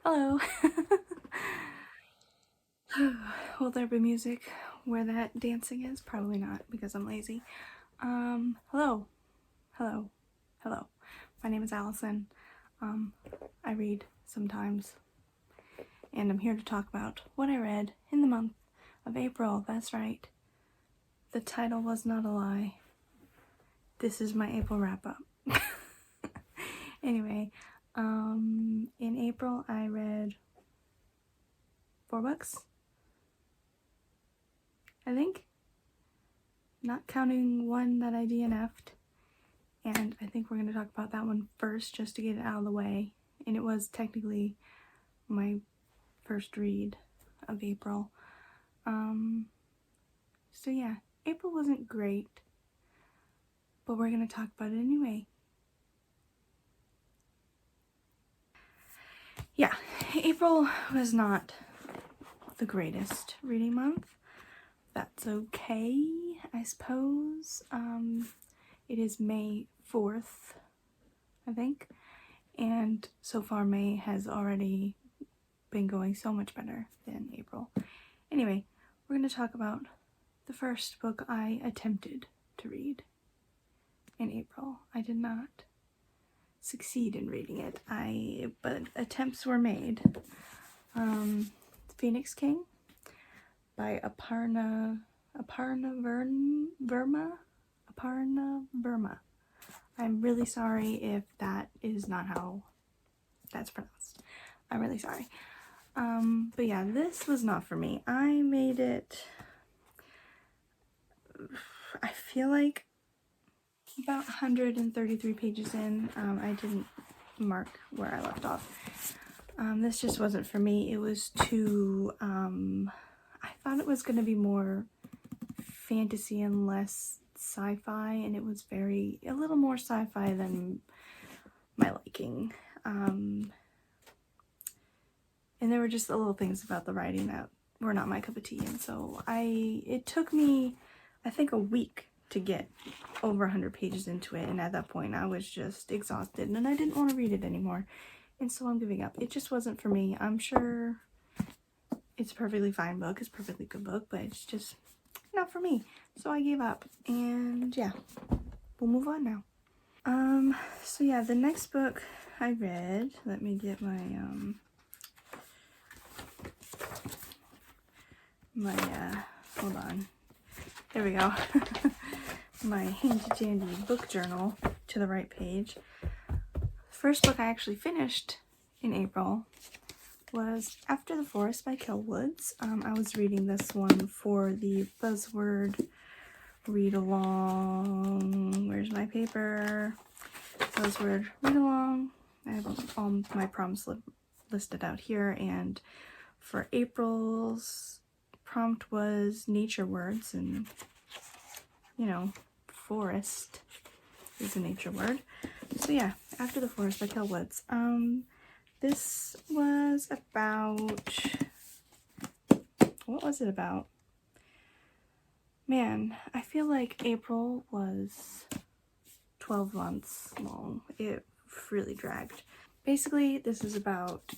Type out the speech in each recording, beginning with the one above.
Hello. Will there be music where that dancing is? Probably not because I'm lazy. Hello. Hello. Hello. My name is Allison. Um, I read sometimes, and I'm here to talk about what I read in the month of April. That's right. The title was not a lie. This is my April wrap up. Anyway, in April I read 4 books, I think, not counting one that I DNF'd, and I think we're going to talk about that one first just to get it out of the way. And it was technically my first read of April. So yeah, April wasn't great, but we're going to talk about it anyway. Yeah, April was not the greatest reading month. That's okay, I suppose. It is May 4th, I think, and so far May has already been going so much better than April. Anyway, we're going to talk about the first book I attempted to read in April. I did not succeed in reading it, but attempts were made. Phoenix King by Aparna Verma. I'm really sorry if that is not how that's pronounced. I'm really sorry. But yeah, this was not for me. I made it, I feel like about 133 pages in. I didn't mark where I left off. This just wasn't for me. It was too, I thought it was going to be more fantasy and less sci-fi, and it was a little more sci-fi than my liking. And there were just the little things about the writing that were not my cup of tea, and so it took me, I think, a week to get over 100 pages into it, and at that point I was just exhausted and I didn't want to read it anymore, and so I'm giving up. It just wasn't for me. I'm sure it's a perfectly fine book, it's a perfectly good book, but it's just not for me, so I gave up. And yeah, we'll move on now. So yeah, the next book I read, let me get my hold on, there we go. My handy dandy book journal to the right page. The first book I actually finished in April was After the Forest by Kel Woods. I was reading this one for the Buzzword read along. Where's my paper? Buzzword read along. I have all my prompts listed out here, and for April's prompt was nature words, and you know, forest is a nature word. So yeah, After the Forest by Kel Woods. This was about, what was it about? Man, I feel like April was 12 months long. It really dragged. Basically, this is about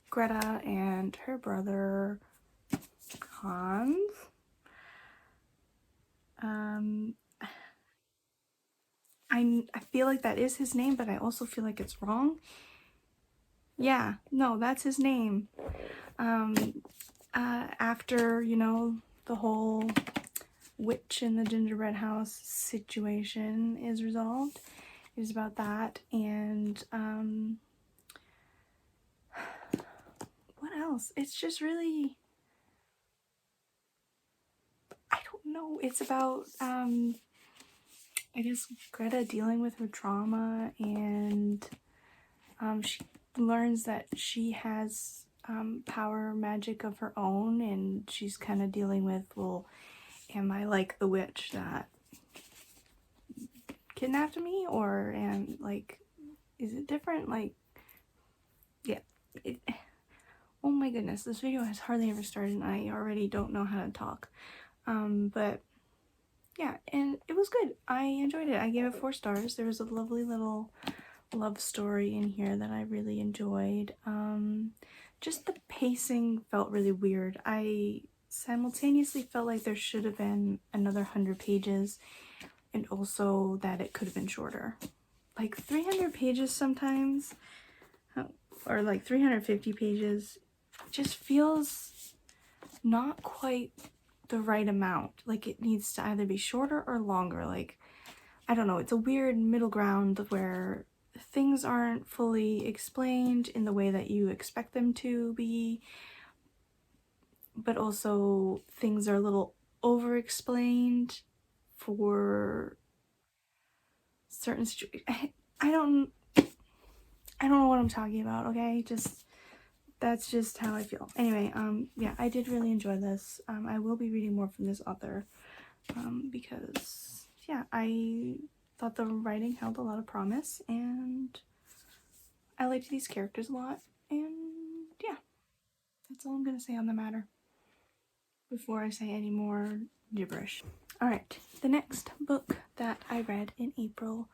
Greta and her brother Hans. I feel like that is his name, but I also feel like it's wrong. Yeah, no, that's his name. After, you know, the whole witch in the gingerbread house situation is resolved, it is about that. And what else? It's just really, I don't know. It's about I guess Greta dealing with her trauma, and she learns that she has power magic of her own, and she's kind of dealing with, well, am I like the witch that kidnapped me, or am, like, is it different? Like, yeah, oh my goodness, this video has hardly ever started and I already don't know how to talk. But yeah, and it was good. I enjoyed it. I gave it 4 stars. There was a lovely little love story in here that I really enjoyed. Just the pacing felt really weird. I simultaneously felt like there should have been another 100 pages, and also that it could have been shorter. Like 300 pages sometimes, or like 350 pages, just feels not quite the right amount. Like it needs to either be shorter or longer. Like, I don't know, it's a weird middle ground where things aren't fully explained in the way that you expect them to be, but also things are a little over-explained for certain situations. I don't know what I'm talking about, okay? That's just how I feel. Anyway, yeah, I did really enjoy this. I will be reading more from this author, because, yeah, I thought the writing held a lot of promise, and I liked these characters a lot, and yeah, that's all I'm gonna say on the matter before I say any more gibberish. Alright, the next book that I read in April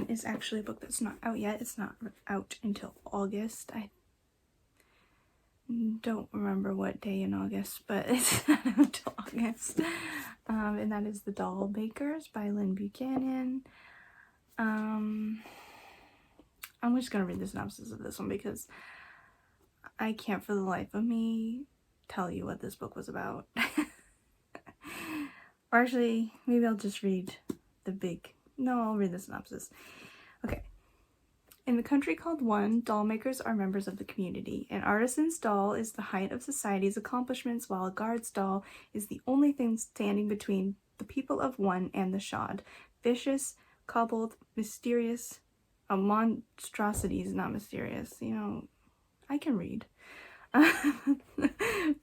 is actually a book that's not out yet. It's not out until August. I don't remember what day in August, but it's not out until August. And that is The Doll Bakers by Lynn Buchanan. I'm just gonna read the synopsis of this one because I can't for the life of me tell you what this book was about. Or actually, maybe I'll just read I'll read the synopsis. Okay. In the country called One, doll makers are members of the community. An artisan's doll is the height of society's accomplishments, while a guard's doll is the only thing standing between the people of One and the shod. Vicious, cobbled, mysterious, monstrosities, not mysterious. You know, I can read.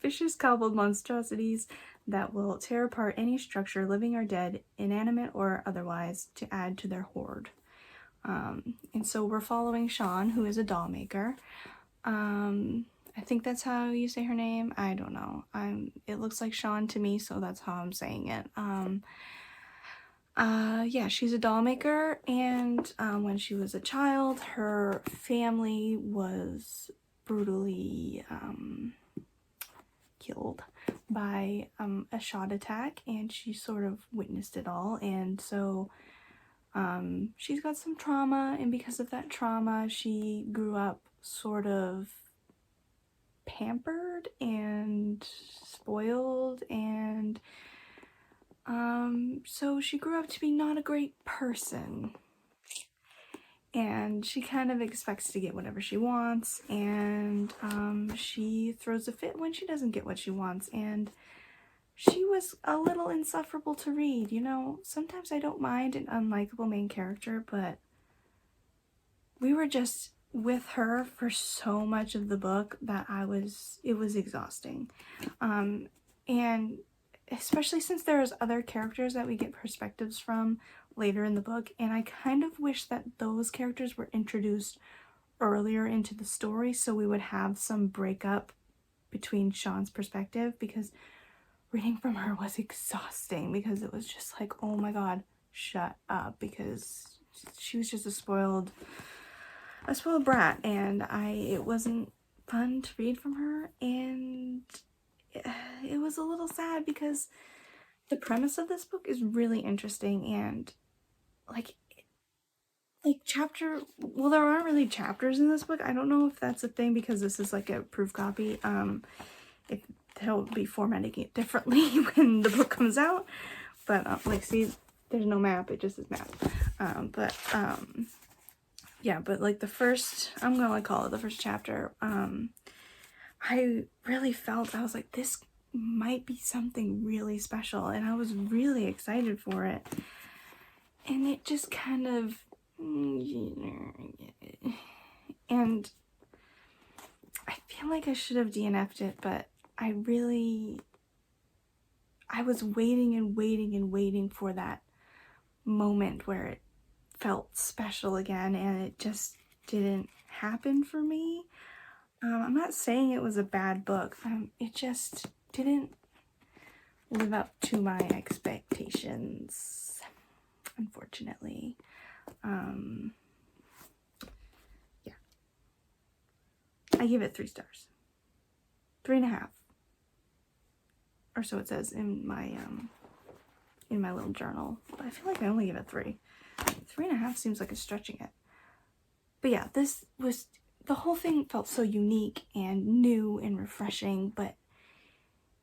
Vicious, cobbled monstrosities that will tear apart any structure, living or dead, inanimate or otherwise, to add to their hoard. And so we're following Sean, who is a doll maker. I think that's how you say her name. I don't know. It looks like Sean to me, so that's how I'm saying it. Yeah, she's a doll maker, and when she was a child, her family was brutally killed by a shot attack, and she sort of witnessed it all, and so she's got some trauma, and because of that trauma she grew up sort of pampered and spoiled, and so she grew up to be not a great person. And she kind of expects to get whatever she wants, and she throws a fit when she doesn't get what she wants, and she was a little insufferable to read. You know, sometimes I don't mind an unlikable main character, but we were just with her for so much of the book that it was exhausting. And especially since there's other characters that we get perspectives from later in the book, and I kind of wish that those characters were introduced earlier into the story so we would have some breakup between Sean's perspective, because reading from her was exhausting, because it was just like, oh my god, shut up, because she was just a spoiled brat, and it wasn't fun to read from her, and it was a little sad because the premise of this book is really interesting, and like there aren't really chapters in this book. I don't know if that's a thing because this is like a proof copy. If they'll be formatting it differently when the book comes out, but like, see, there's no map, it just is map. Yeah, but like the first, I'm gonna call it the first chapter, I really felt, I was like, this might be something really special, and I was really excited for it, and it just kind of, and I feel like I should have DNF'd it, but I was waiting and waiting and waiting for that moment where it felt special again, and it just didn't happen for me. I'm not saying it was a bad book. It just didn't live up to my expectations, unfortunately. I give it 3 stars. 3.5. Or so it says in my little journal. But I feel like I only give it 3. 3.5 seems like it's stretching it. But yeah, this was, the whole thing felt so unique and new and refreshing, but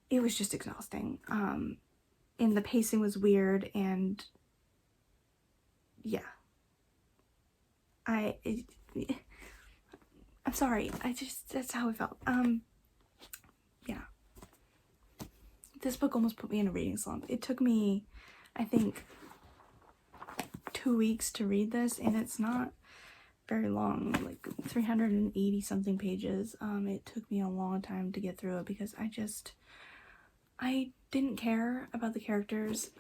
it was just exhausting. And the pacing was weird, and yeah. I'm sorry, that's how it felt. Yeah. This book almost put me in a reading slump. It took me, I think, 2 weeks to read this, and it's not very long, like 380 something pages. It took me a long time to get through it because I didn't care about the characters.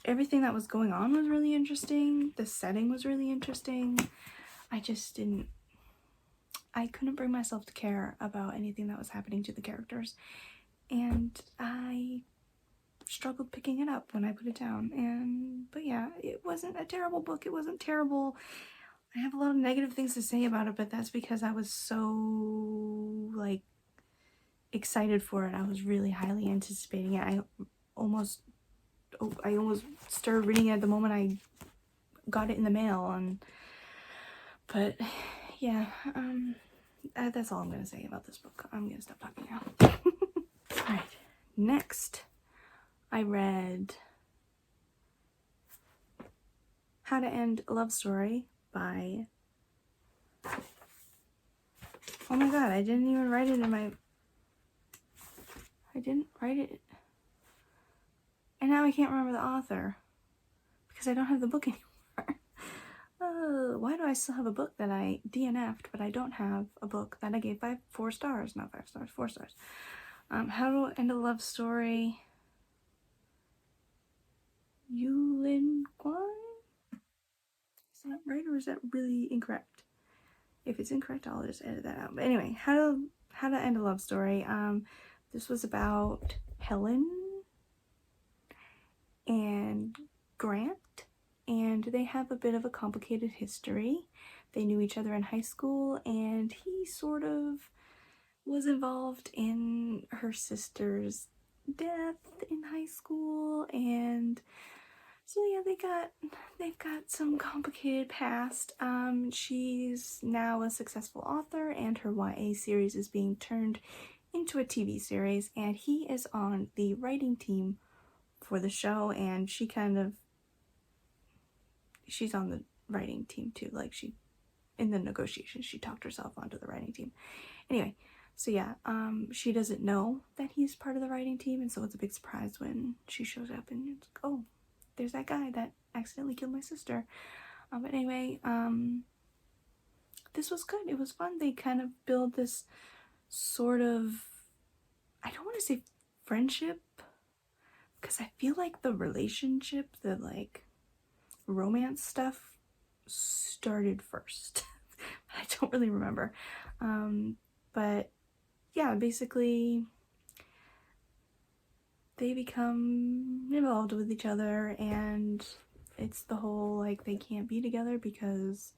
Everything that was going on was really interesting. The setting was really interesting. I couldn't bring myself to care about anything that was happening to the characters. And I struggled picking it up when I put it down. But yeah, it wasn't a terrible book. It wasn't terrible. I have a lot of negative things to say about it, but that's because I was so, like, excited for it. I was really highly anticipating it. I almost started reading it the moment I got it in the mail, but yeah, that's all I'm gonna say about this book. I'm gonna stop talking now. Alright, next I read How to End a Love Story by, oh my god, I didn't even write it in my, I didn't write it, and now I can't remember the author because I don't have the book anymore. Why do I still have a book that I DNF'd, but I don't have a book that I gave 4 stars, not 5 stars, 4 stars. How to End a Love Story, Yulin Kwan? Is that right, or is that really incorrect? If it's incorrect, I'll just edit that out. But anyway, How to End a Love Story. This was about Helen and Grant, and they have a bit of a complicated history. They knew each other in high school, and he sort of was involved in her sister's death in high school, and so yeah, they've got some complicated past. She's now a successful author, and her YA series is being turned into a TV series, and he is on the writing team for the show, and she's on the writing team too. Like, in the negotiations, she talked herself onto the writing team. Anyway, so yeah, she doesn't know that he's part of the writing team, and so it's a big surprise when she shows up, and it's like, oh, there's that guy that accidentally killed my sister. But anyway, this was good. It was fun. They kind of build this sort of, I don't want to say friendship, because I feel like the relationship, the like romance stuff started first. I don't really remember. But yeah, basically they become involved with each other, and it's the whole, like, they can't be together because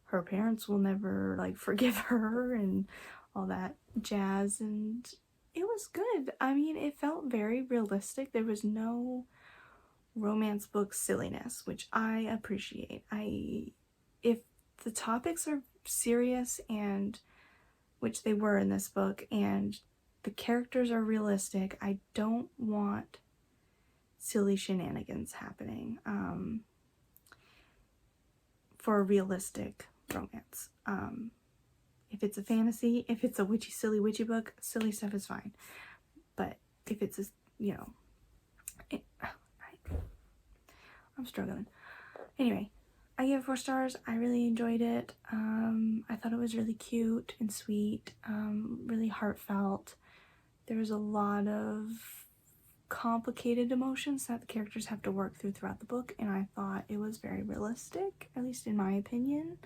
her parents will never, like, forgive her and all that jazz, and it was good. I mean, it felt very realistic. There was no romance book silliness, which I appreciate. If the topics are serious, and which they were in this book, and the characters are realistic, I don't want silly shenanigans happening for a realistic romance. If it's a fantasy, if it's a silly witchy book, silly stuff is fine. But if it's I'm struggling. Anyway, I gave it 4 stars. I really enjoyed it. I thought it was really cute and sweet, really heartfelt. There was a lot of complicated emotions that the characters have to work through throughout the book, and I thought it was very realistic, at least in my opinion.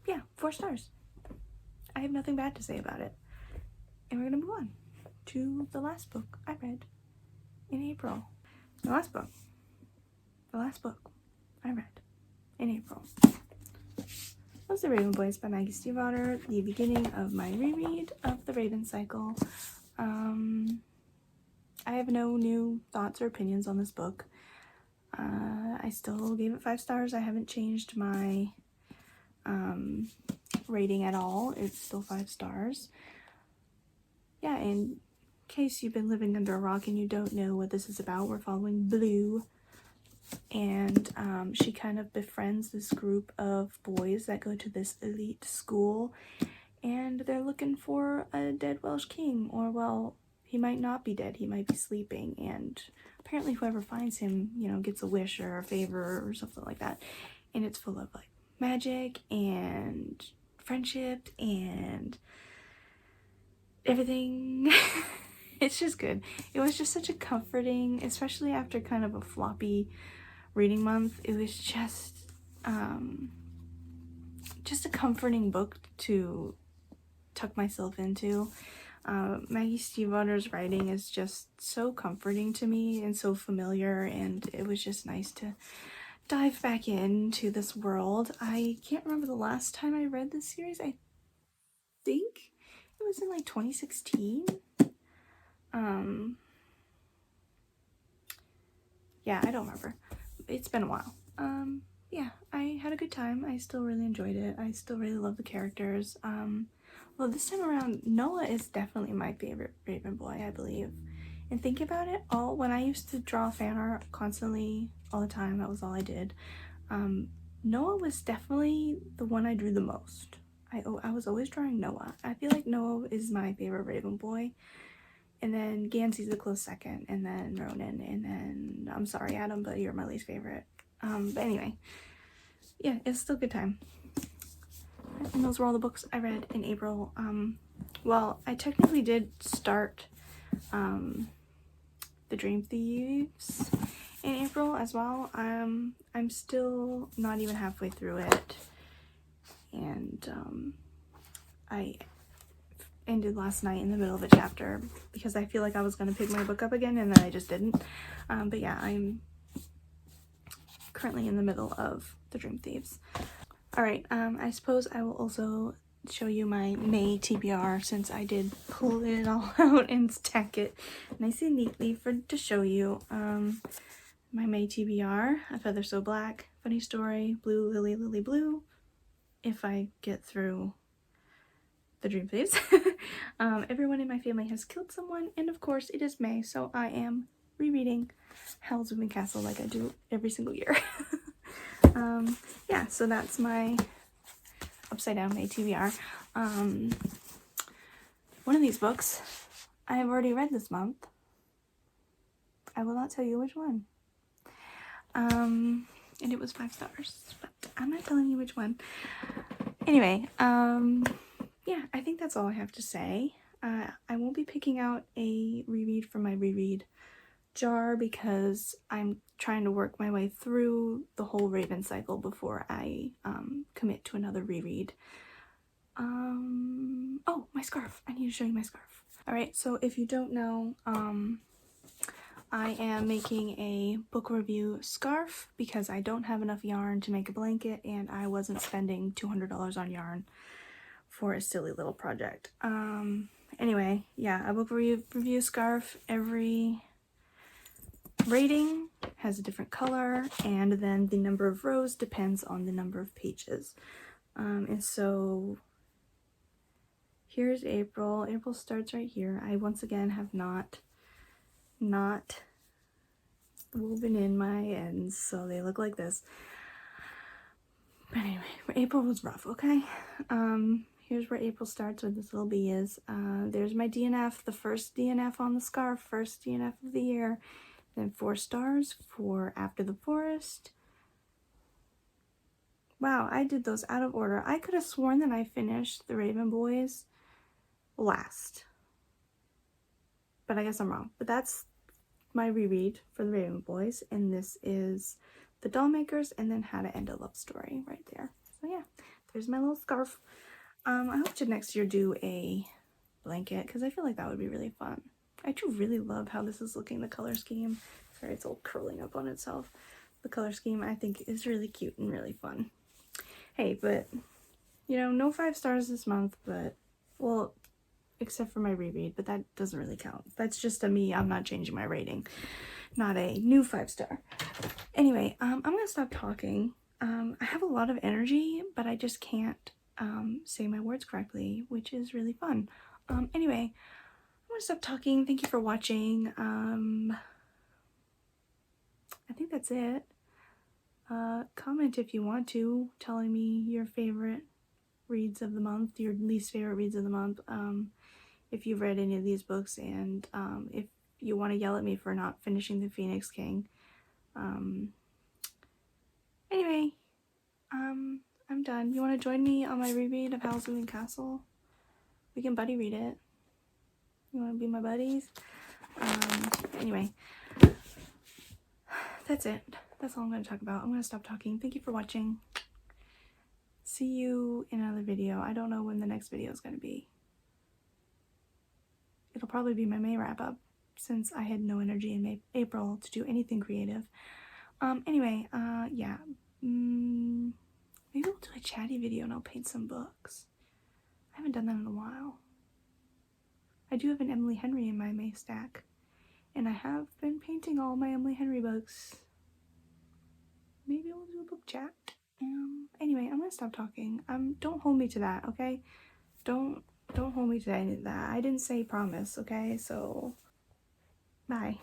Yeah, 4 stars. I have nothing bad to say about it. And we're gonna move on to the last book I read in April. The last book I read in April was The Raven Boys by Maggie Stiefvater, the beginning of my reread of the Raven cycle. I have no new thoughts or opinions on this book. I still gave it 5 stars. I haven't changed my rating at all. It's still 5 stars. Yeah, in case you've been living under a rock and you don't know what this is about, we're following Blue, and she kind of befriends this group of boys that go to this elite school, and they're looking for a dead Welsh king, or well, he might not be dead, he might be sleeping, and apparently whoever finds him, you know, gets a wish or a favor or something like that. And it's full of like magic and friendship and everything. It's just good. It was just such a comforting, especially after kind of a floppy reading month. It was just a comforting book to tuck myself into. Maggie Stiefvater's writing is just so comforting to me and so familiar, and it was just nice to dive back into this world. I can't remember the last time I read this series. I think it was in like 2016. Yeah, I don't remember. It's been a while. Yeah, I had a good time. I still really enjoyed it. I still really love the characters. Well, this time around, Noah is definitely my favorite Raven boy, I believe. And think about it, when I used to draw fan art constantly, all the time, that was all I did, Noah was definitely the one I drew the most. I was always drawing Noah. I feel like Noah is my favorite Raven boy. And then Gansey's a close second, and then Ronan, and then, I'm sorry, Adam, but you're my least favorite. But anyway, yeah, it's still a good time. And those were all the books I read in April. Well, I technically did start The Dream Thieves in April as well. I'm still not even halfway through it, and I ended last night in the middle of a chapter because I feel like I was going to pick my book up again, and then I just didn't. But yeah, I'm currently in the middle of The Dream Thieves. Alright, I suppose I will also show you my May TBR, since I did pull it all out and stack it nice and neatly to show you. My May TBR, A Feather So Black, Funny Story, Blue Lily Lily Blue, if I get through The Dream Thieves. Everyone in my family has killed someone, and of course it is May, so I am rereading Howl's Moving Castle like I do every single year. Yeah, so that's my upside down May TBR. One of these books I have already read this month. I will not tell you which one. And it was 5 stars, but I'm not telling you which one. Anyway, yeah, I think that's all I have to say. I won't be picking out a reread from my reread jar because I'm trying to work my way through the whole Raven cycle before I commit to another reread. Oh, my scarf. I need to show you my scarf. Alright, so if you don't know, I am making a book review scarf because I don't have enough yarn to make a blanket, and I wasn't spending $200 on yarn for a silly little project. Anyway, yeah, a book review scarf. Every rating has a different color, and then the number of rows depends on the number of pages. And so here's April. April starts right here. I once again have not woven in my ends, so they look like this. But anyway, April was rough, okay? Here's where April starts, where this little bee is. There's my DNF, the first DNF on the scarf, first DNF of the year. Then 4 stars for After the Forest. Wow, I did those out of order. I could have sworn that I finished The Raven Boys last. But I guess I'm wrong. But that's my reread for The Raven Boys. And this is The Dollmakers, and then How to End a Love Story right there. So yeah, there's my little scarf. I hope to next year do a blanket, because I feel like that would be really fun. I do really love how this is looking, the color scheme. Sorry, it's all curling up on itself. The color scheme I think is really cute and really fun. Hey, but You know, no 5 stars this month, but, well, except for my reread, but that doesn't really count. That's just a me, I'm not changing my rating. Not a new 5 star. Anyway, I'm gonna stop talking. I have a lot of energy, but I just can't say my words correctly, which is really fun. Anyway, I'm gonna stop talking. Thank you for watching. I think that's it. Comment if you want to, telling me your favorite reads of the month, your least favorite reads of the month, if you've read any of these books, and if you want to yell at me for not finishing The Phoenix King. Anyway, I'm done. You want to join me on my reread of Howl's Moving Castle? We can buddy read it. You want to be my buddies? Anyway, that's it. That's all I'm going to talk about. I'm going to stop talking. Thank you for watching. See you in another video. I don't know when the next video is going to be. It'll probably be my May wrap-up, since I had no energy in April to do anything creative. Anyway, yeah. Maybe we'll do a chatty video and I'll paint some books. I haven't done that in a while. I do have an Emily Henry in my May stack, and I have been painting all my Emily Henry books. Maybe we'll do a book chat. Anyway, I'm gonna stop talking. Don't hold me to that, okay? Don't hold me to that. I didn't say promise, okay? So, bye.